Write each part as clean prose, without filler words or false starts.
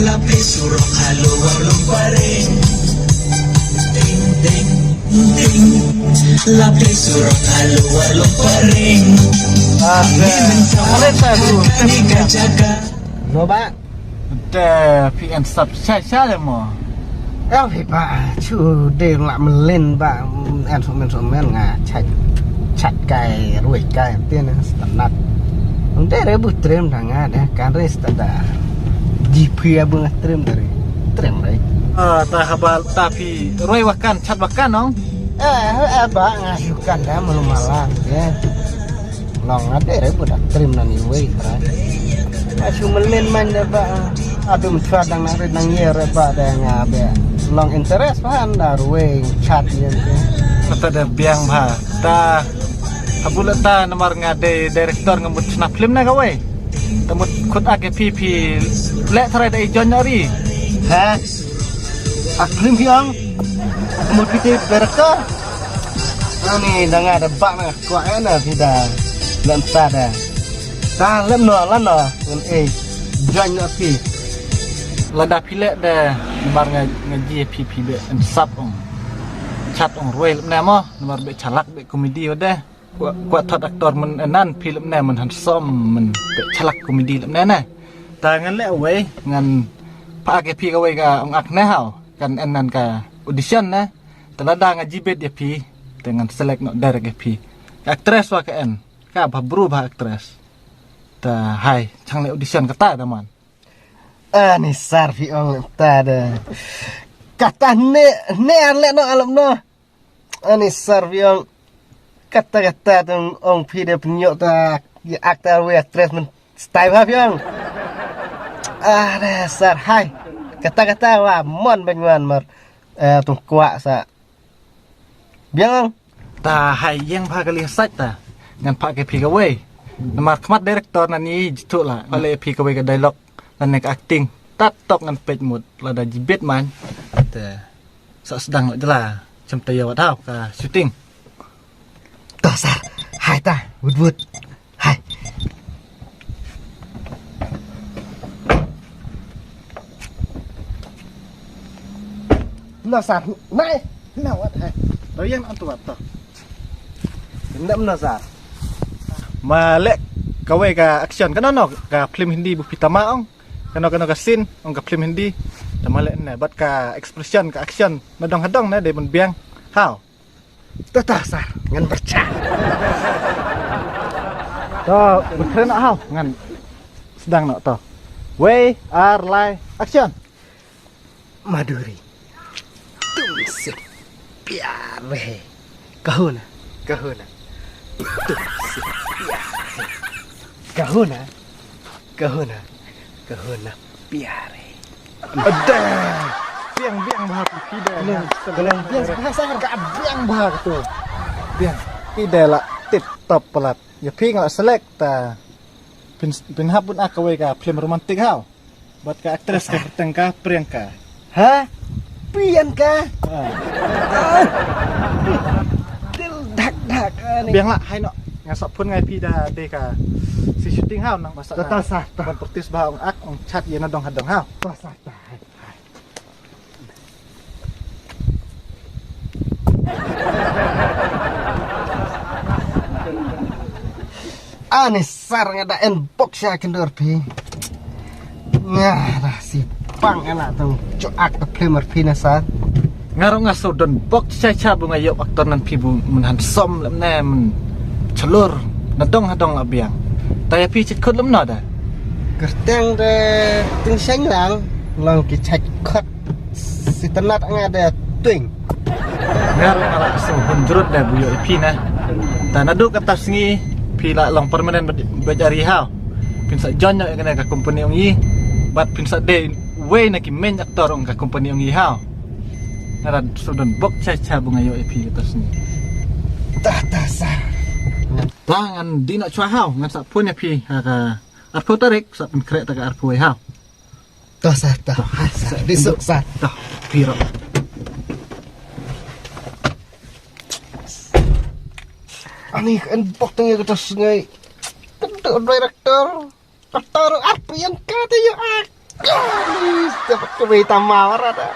Lapis surok haluan lumparing. Ding ding ding. Lapis surok haluan lumparing. Kani kajaga. Lo ba? Để phi ăn sập sai sai rồi mà. Eo thì bà chú để lại mình lên bà ăn số men ngà chạch cài ruồi cài tiên standar. Untuk rebut trim danga deh kan standar. Jipia bunga trim dari trim đấy. Ta habal tapi roi wakan chat wakan nong. Ba ngayukan dah malu malang ya. Long ada rebut trim nani wei kan. Asu melen man dah ba. Aduh mencuat nang yer ba dah ngabe. Long interest pan dah ruweng chat ya. Kata ada biang bah. Ta abula ta nomor ngade direktor ngemut snap film na gawe. Temut kut ake pipi lek trai dai Januari. Ha? Aklim yang mau kita direktur. Ini dah ada bak na kuat na tidak lantar dah. Ta lem no lan no. Join api. Lada pilek dah nomor ngaji pipi be sap ong. Chat ong roi na mo nomor be chalak be komedi dah. Kuat thot aktor men nan film na men handsome men be chalak komedi lam na na. Ta ngan le away ngan pa ake pi gawe ka ong ak na hau kan enan ka audition na. Telada ngaji bet dia pi dengan select no direct pi. Actress wa ka en ka babru ba actress. Ta hai chang le audition kata da man. Ni sarfi ong tada. Kata ne le no alam no. Ani sarfi ong kata-kata tung ong pi de penyok ta aktor we actress men style ha piang. Dasar hai. Kata-kata wa mon benwan mar tung kuak sa. Biang Ta hai yang pa kali sat ta ngan pa ke pi gawe. Nomor khmat director nani jitu la ole pi gawe ka dialog dan nek acting tat tok ngan page mood lada jibet man. Ta sa sedang jela jam taya wat hau ka shooting. dasar hai ta wud hai. Nasar nai nawat hai. Ta yang antu wat ta. Ndam nasar. Ma lek gawe ka action kana no ka film Hindi bu pitama ong. Kana ka scene ong ka film Hindi. Ta malek na bat ka expression ka action nadong-hadong na de mun biang. Hau. Dasar ngan bercah. To bekeren hau ngan sedang no to. We are live action. Maduri. Tumse piare. Kahuna. Tumse piare. Kahuna piare. Ada. Biang bahar tidak. Biang bahasa harga biang bahar tu. Biang tidak lah tip top pelat. Ya pi ngak select ta. Pin hapun akawe ka film romantik hau. Buat ka aktris ka tengka Priyanka. Hah? Priyanka? Dak Biang lah hai no. Ngasok pun ngai pi da de ka si shooting hau nang basa. Tasah. Ban pertis bah ong ak ong chat ye na dong hadong hau. Tasah. Sar ngada inbox ya kendor pi. Ngah si pang enak tu coak ke primer pi nasa. Ngaro ngaso don box cha bunga yok aktor nan pi bu mun hansom lam na mun celur na dong hadong la biang. Ta ya pi chit khot lam na da. Kerteng de ting seng lang long ki chak khot si tenat ngada tuing. Ngaro ngala so hunjrut da bu yok pi na. Ta na du kata singi pi la long permanent bajari hau. Pin sa jonyo kena ka company ong yi. Bat pin sa de we na ki main aktor ong ka company ong yi hau. Ngara sudon bok cha bunga yok pi atas ni. Dasar. Tangan di nak cua hau ngan sak pun ya pi ka arpo tarik sak pun krek ta ka arpo hau. Dasar ta. Disuk sa. Dah piro. Ani inbox tengah kita sungai. Tentu director. Aktor Priyanka tu ya ak. Dapat kami tamawar ada.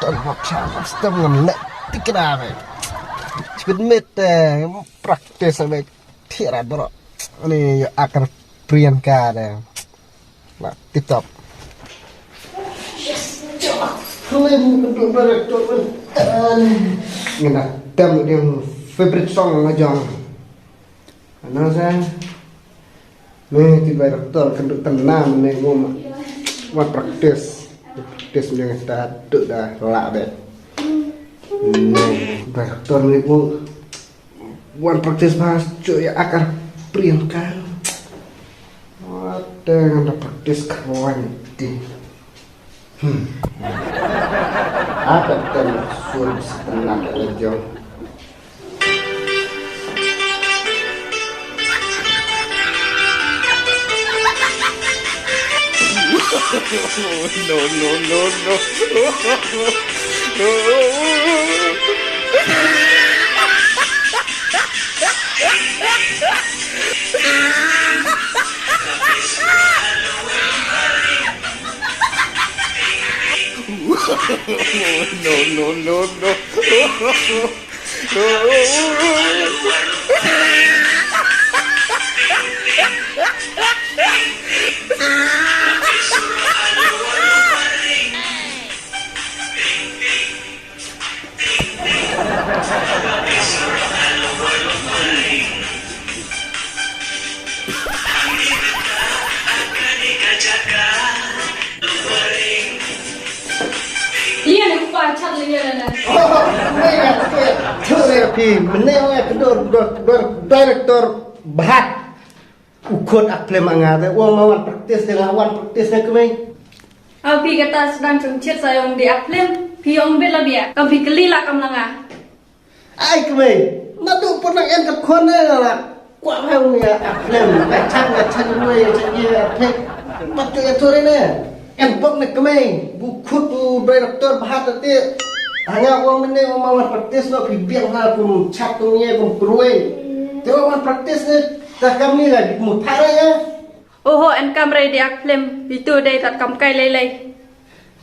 Tuan maksa pasti mengenek tikar apa? Cukup mete praktis sampai tiada bro. Ini akar Priyanka ada. Nah, tip-top. Kalian untuk direktur ngena tem yang favorite song ngajang. Ano sa? Nih ti direktur kenduk tenang nih ngom. Wan praktis. Praktis yang kita tu dah lak bet. Nih direktur nih ngom. Wan praktis bahas cuy akar Priyanka. Ada yang praktis kawan di. Apa tem sur setengah lejong. Lian aku pacar lian na. Terapi menewak kedor direktur bahat ukut akle mangade uang mawan praktis dengan awan praktisnya kemeng. Abi kata sedang cungcit sayong di aklem, piong bela biak. Kabi kelila kam langa. Ai kemeng, nadu pernah entar kone lah. Kuat hau ni aklem, kacang ruai jadi pek patu ya sore ni. Empok ni kemeng, ukut direktur bahat nanti. Hanya uang ini mawan praktis no bibiang hal pun cat tu ni pun ruai. Tapi mawan praktis ni dah kami lagi mutar ya. Oho en kamre di aklem, itu day tat kam kai lelai.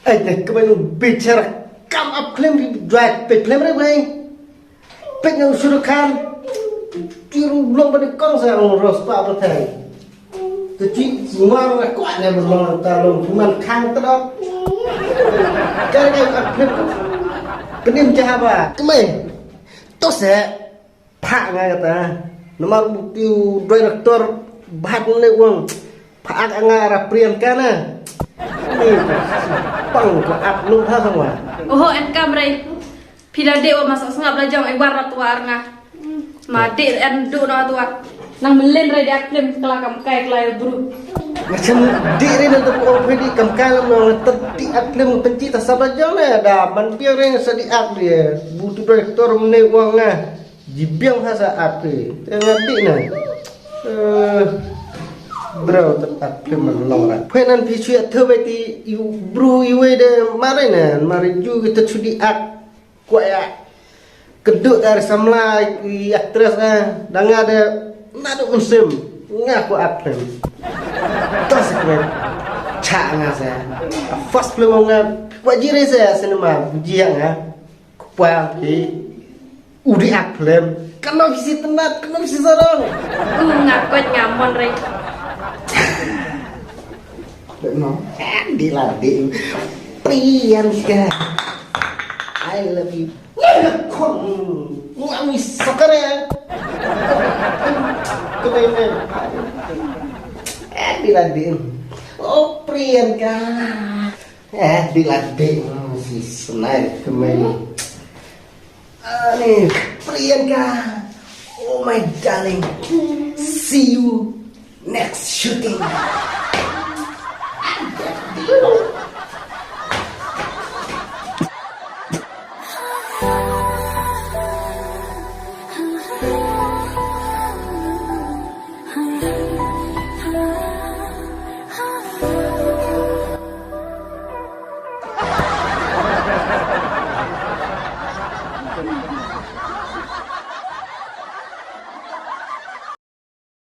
Dek kemana bicara kam aklem drive peklem rebe. Pek yang suruh kan tiru belum pada kong saya ngurus apa betul. Jadi semua orang kuatnya belum talung cuma kan terap. Karena aklem penim jahaba. Kemana? Tos pak nggak kata. Nomor bukti direktur bahat mulai uang. Pak angara Priyanka na. Ini pang ke apnu ha semua. Oho en kamre. Pila dewa masak sengap lajang ibarat tua arnga. Mati en du na tua. Nang melen re di aklem kelakam kai kelai buru. Macam diri dan tu orang pedi kamkalam yang terti aklem pencita sabajang na ada manpiang yang sedi ak dia. Butuh direktur mulai uang na. Jibiang hasa ape. Tengah di na. Bro tetap menolong. Penan pisu atau beti bro iwe de marina mariju kita sudi ak kuaya keduk dari samla aktris dan ada nado musim ngaku aklem. Terus keren cak ngasa. First film ngap wajir saya sinema bujiang kuaya di udi aklem. Kalau visi tenat, kalau visi sarang. Ngakot ngamon re. No, dilatih Priyanka. I love you. Kon, ngami sokare. Kemana? Dilatih. Oh Priyanka. Dilatih. Si senai kemana? Nih Priyanka. Oh my darling. See you next shooting.